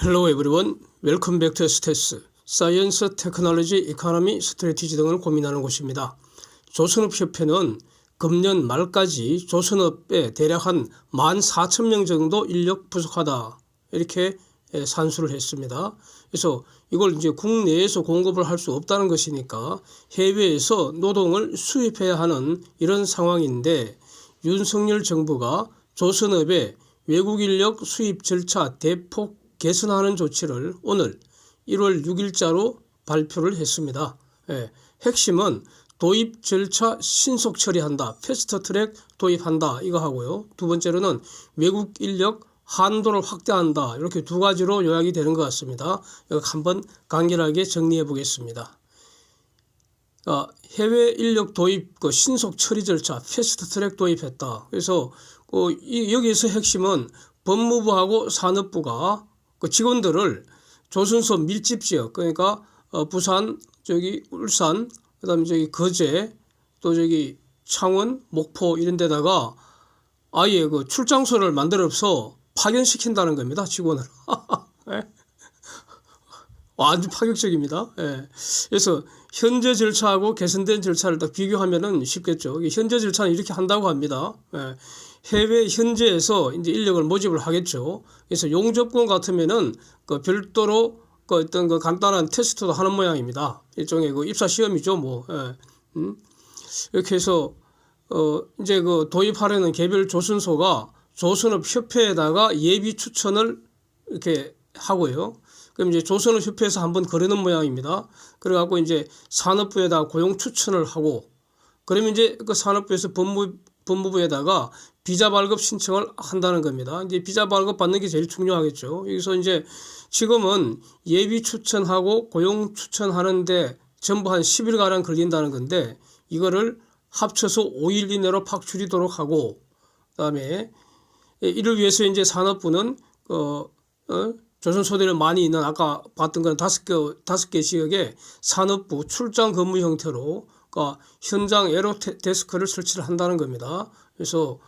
Hello everyone. Welcome back to STS. 사이언스, 테크놀로지, 이코노미, 스트래티지 등을 고민하는 곳입니다. 조선업협회는 금년 말까지 조선업에 대략 한 14,000명 정도 인력 부족하다 이렇게 산수를 했습니다. 그래서 이걸 이제 국내에서 공급을 할 수 없다는 것이니까 해외에서 노동을 수입해야 하는 이런 상황인데, 윤석열 정부가 조선업의 외국 인력 수입 절차 대폭 개선하는 조치를 오늘 1월 6일자로 발표를 했습니다. 핵심은 도입 절차 신속 처리한다, 패스트트랙 도입한다 이거 하고요. 두 번째로는 외국 인력 한도를 확대한다, 이렇게 두 가지로 요약이 되는 것 같습니다. 이거 한번 간결하게 정리해 보겠습니다. 해외 인력 도입 신속 처리 절차 패스트트랙 도입했다. 그래서 여기에서 핵심은 법무부하고 산업부가 직원들을 조선소 밀집지역, 그러니까 부산, 울산, 그다음에 거제, 또 창원, 목포 이런 데다가 아예 출장소를 만들어서 파견시킨다는 겁니다, 직원을. 아주 파격적입니다. 그래서 현재 절차하고 개선된 절차를 딱 비교하면은 쉽겠죠. 현재 절차는 이렇게 한다고 합니다. 해외 현지에서 이제 인력을 모집을 하겠죠. 그래서 용접권 같으면은 별도로 어떤 간단한 테스트도 하는 모양입니다. 일종의 입사 시험이죠, 이렇게 해서 이제 도입하려는 개별 조선소가 조선업 협회에다가 예비 추천을 이렇게 하고요. 그럼 이제 조선업 협회에서 한번 거르는 모양입니다. 그래갖고 이제 산업부에다가 고용 추천을 하고, 그러면 이제 산업부에서 법무부에다가 비자 발급 신청을 한다는 겁니다. 이제 비자 발급 받는 게 제일 중요하겠죠. 여기서 이제 지금은 예비 추천하고 고용 추천하는데 전부 한 10일가량 걸린다는 건데, 이거를 합쳐서 5일 이내로 팍 줄이도록 하고, 그다음에 이를 위해서 이제 산업부는 조선소들이 많이 있는 아까 봤던 건 5개 지역에 산업부 출장 근무 형태로 현장 에로 데스크를 설치를 한다는 겁니다. 그래서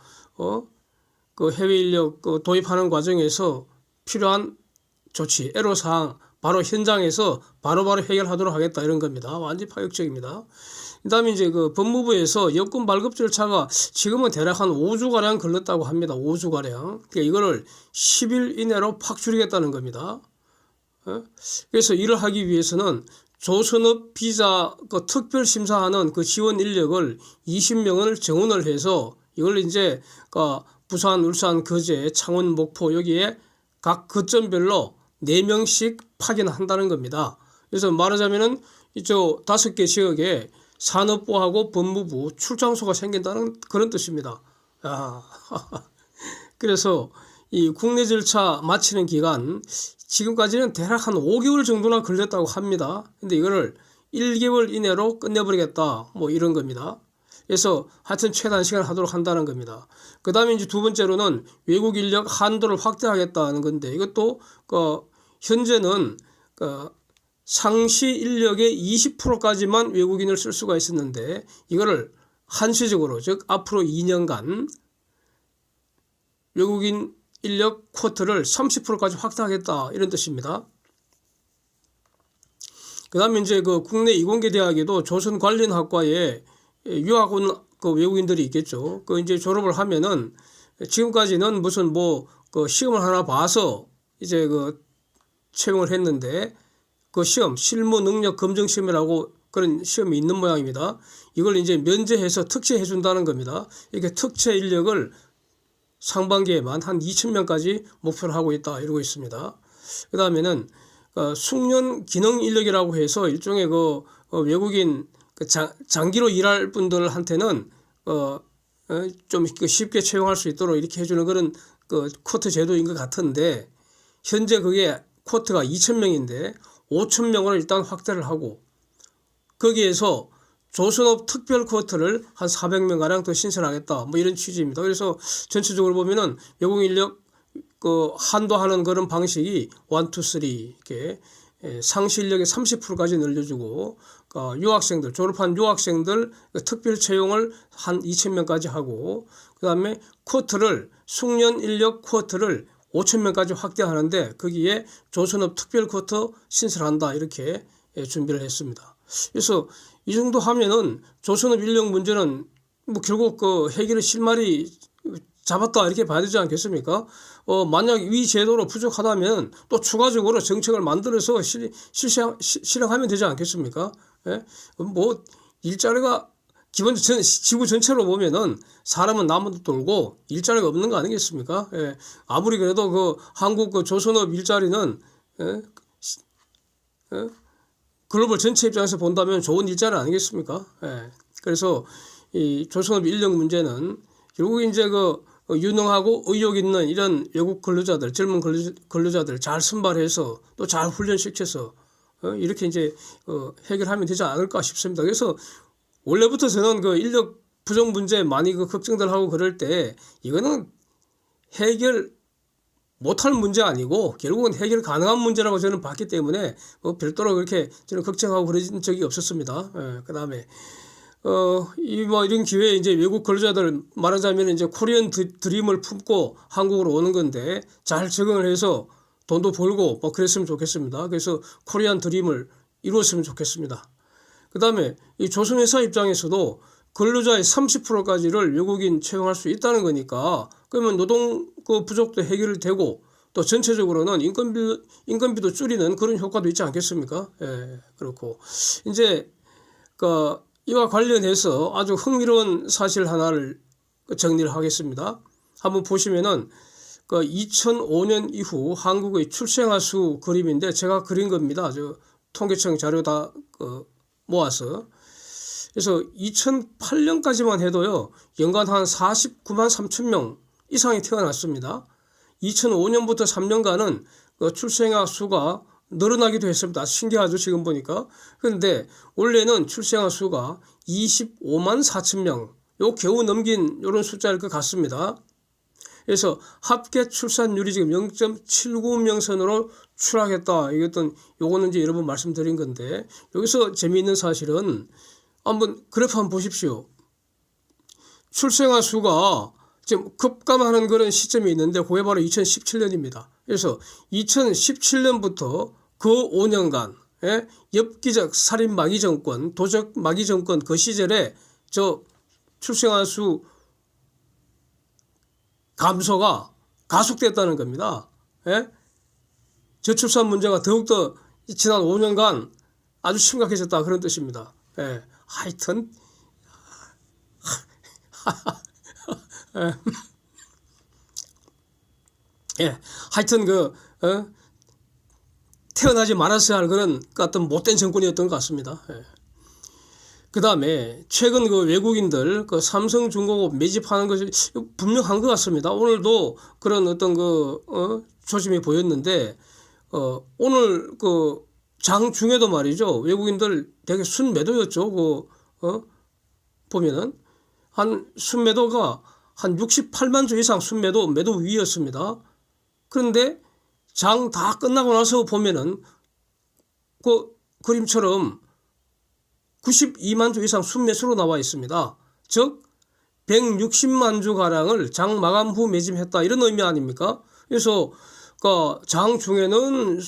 해외 인력 도입하는 과정에서 필요한 조치, 애로사항 바로 현장에서 바로바로 해결하도록 하겠다 이런 겁니다. 완전 파격적입니다. 그 다음에 이제 법무부에서 여권 발급 절차가 지금은 대략 한 5주가량 걸렸다고 합니다. 5주가량. 그러니까 이거를 10일 이내로 팍 줄이겠다는 겁니다. 그래서 이를 하기 위해서는 조선업 비자 특별 심사하는 지원 인력을 20명을 정원을 해서 이걸 이제 부산, 울산, 거제, 창원, 목포 여기에 각 거점별로 4명씩 파견한다는 겁니다. 그래서 말하자면은 이쪽 5개 지역에 산업부하고 법무부 출장소가 생긴다는 그런 뜻입니다. 그래서 이 국내 절차 마치는 기간 지금까지는 대략 한 5개월 정도나 걸렸다고 합니다. 근데 이거를 1개월 이내로 끝내버리겠다 이런 겁니다. 그래서 하여튼 최단시간 하도록 한다는 겁니다. 그 다음에 이제 두 번째로는 외국 인력 한도를 확대하겠다는 건데, 이것도 현재는 상시 인력의 20%까지만 외국인을 쓸 수가 있었는데, 이거를 한시적으로, 즉 앞으로 2년간 외국인 인력 쿼터를 30%까지 확대하겠다 이런 뜻입니다. 그 다음에 이제 국내 이공계 대학에도 조선 관련 학과에 유학 온 외국인들이 있겠죠. 이제 졸업을 하면은 지금까지는 무슨 시험을 하나 봐서 이제 채용을 했는데, 시험 실무 능력 검정 시험이라고 그런 시험이 있는 모양입니다. 이걸 이제 면제해서 특채해 준다는 겁니다. 이렇게 특채 인력을 상반기에만 한 2,000명까지 목표를 하고 있다 이러고 있습니다. 그 다음에는 숙련 기능 인력이라고 해서 일종의 외국인 장기로 일할 분들한테는 좀 쉽게 채용할 수 있도록 이렇게 해주는 그런 쿼터 제도인 것 같은데, 현재 그게 쿼터가 2,000명인데 5,000명으로 일단 확대를 하고, 거기에서 조선업 특별 쿼터를 한 400명가량 더 신설하겠다 이런 취지입니다. 그래서 전체적으로 보면은 외국 인력 한도하는 그런 방식이 1, 2, 3 이렇게 상시 인력의 30%까지 늘려주고, 유학생들, 졸업한 유학생들 특별 채용을 한 2,000명까지 하고, 그 다음에 숙련 인력 쿼터를 5,000명까지 확대하는데 거기에 조선업 특별쿼터 신설한다 이렇게 준비를 했습니다. 그래서 이 정도 하면은 조선업 인력 문제는 뭐 결국 그 해결의 실마리 잡았다 이렇게 봐야 되지 않겠습니까? 만약 위 제도로 부족하다면 또 추가적으로 정책을 만들어서 실행하면 되지 않겠습니까? 예? 뭐 일자리가 기본 지구 전체로 보면은 사람은 나무도 돌고 일자리가 없는 거 아니겠습니까? 예. 아무리 그래도 그 한국 그 조선업 일자리는 글로벌 전체 입장에서 본다면 좋은 일자리 아니겠습니까? 예. 그래서 이 조선업 인력 문제는 결국 이제 그 유능하고 의욕 있는 이런 외국 근로자들, 젊은 근로자들 잘 선발해서 또 잘 훈련시켜서 이렇게 이제 해결하면 되지 않을까 싶습니다. 그래서 원래부터 저는 그 인력 부족 문제 많이 그 걱정들 하고 그럴 때 이거는 해결 못할 문제 아니고 결국은 해결 가능한 문제라고 저는 봤기 때문에 별도로 그렇게 저는 걱정하고 그런 적이 없었습니다. 그다음에 이런 기회에 이제 외국 근로자들 말하자면 이제 코리안 드림을 품고 한국으로 오는 건데 잘 적응을 해서 돈도 벌고 뭐 그랬으면 좋겠습니다. 그래서 코리안 드림을 이루었으면 좋겠습니다. 그다음에 이 조선회사 입장에서도 근로자의 30%까지를 외국인 채용할 수 있다는 거니까 그러면 노동 그 부족도 해결되고 또 전체적으로는 인건비도 줄이는 그런 효과도 있지 않겠습니까? 예, 그렇고 이제 이와 관련해서 아주 흥미로운 사실 하나를 정리를 하겠습니다. 한번 보시면은 2005년 이후 한국의 출생아 수 그림인데 제가 그린 겁니다. 저 통계청 자료 다 모아서. 그래서 2008년까지만 해도요, 연간 한 49만 3천 명 이상이 태어났습니다. 2005년부터 3년간은 출생아 수가 늘어나기도 했습니다. 신기하죠, 지금 보니까. 그런데 원래는 출생아 수가 25만 4천 명, 요 겨우 넘긴 요런 숫자일 것 같습니다. 그래서 합계 출산율이 지금 0.79명선으로 추락했다. 요거는 이제 여러 번 말씀드린 건데, 여기서 재미있는 사실은 한번 그래프 한번 보십시오. 출생아 수가 지금 급감하는 그런 시점이 있는데 그게 바로 2017년입니다. 그래서 2017년부터 그 5년간 엽기적 살인 마귀 정권, 도적 마귀 정권 그 시절에 저 출생아 수 감소가 가속됐다는 겁니다. 저출산 문제가 더욱더 지난 5년간 아주 심각해졌다 그런 뜻입니다. 하여튼 하여튼 태어나지 말았어야 할 그런 같은 못된 정권이었던 것 같습니다. 그 다음에 최근 외국인들 삼성중공업 매집하는 것이 분명한 것 같습니다. 오늘도 그런 어떤 조짐이 보였는데 오늘 장중에도 말이죠, 외국인들 되게 순매도였죠. 보면은 한 순매도가 한 68만 주 이상 매도 위였습니다. 그런데 장 다 끝나고 나서 보면은 그림처럼 92만 주 이상 순매수로 나와 있습니다. 즉 160만 주 가량을 장 마감 후 매집했다 이런 의미 아닙니까? 그래서 장 중에는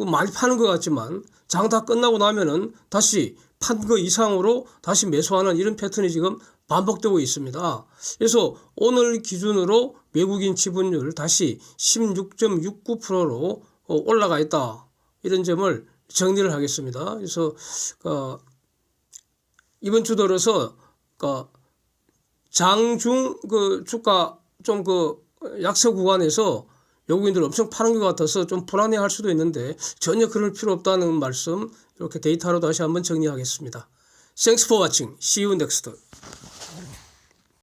많이 파는 것 같지만 장 다 끝나고 나면은 다시 판 거 이상으로 다시 매수하는 이런 패턴이 지금 반복되고 있습니다. 그래서 오늘 기준으로 외국인 지분율 다시 16.69%로 올라가 있다. 이런 점을 정리를 하겠습니다. 그래서 이번 주 들어서 장중 주가 좀 약세 구간에서 외국인들 엄청 파는 것 같아서 좀 불안해할 수도 있는데 전혀 그럴 필요 없다는 말씀 이렇게 데이터로 다시 한번 정리하겠습니다. Thanks for watching. See you next.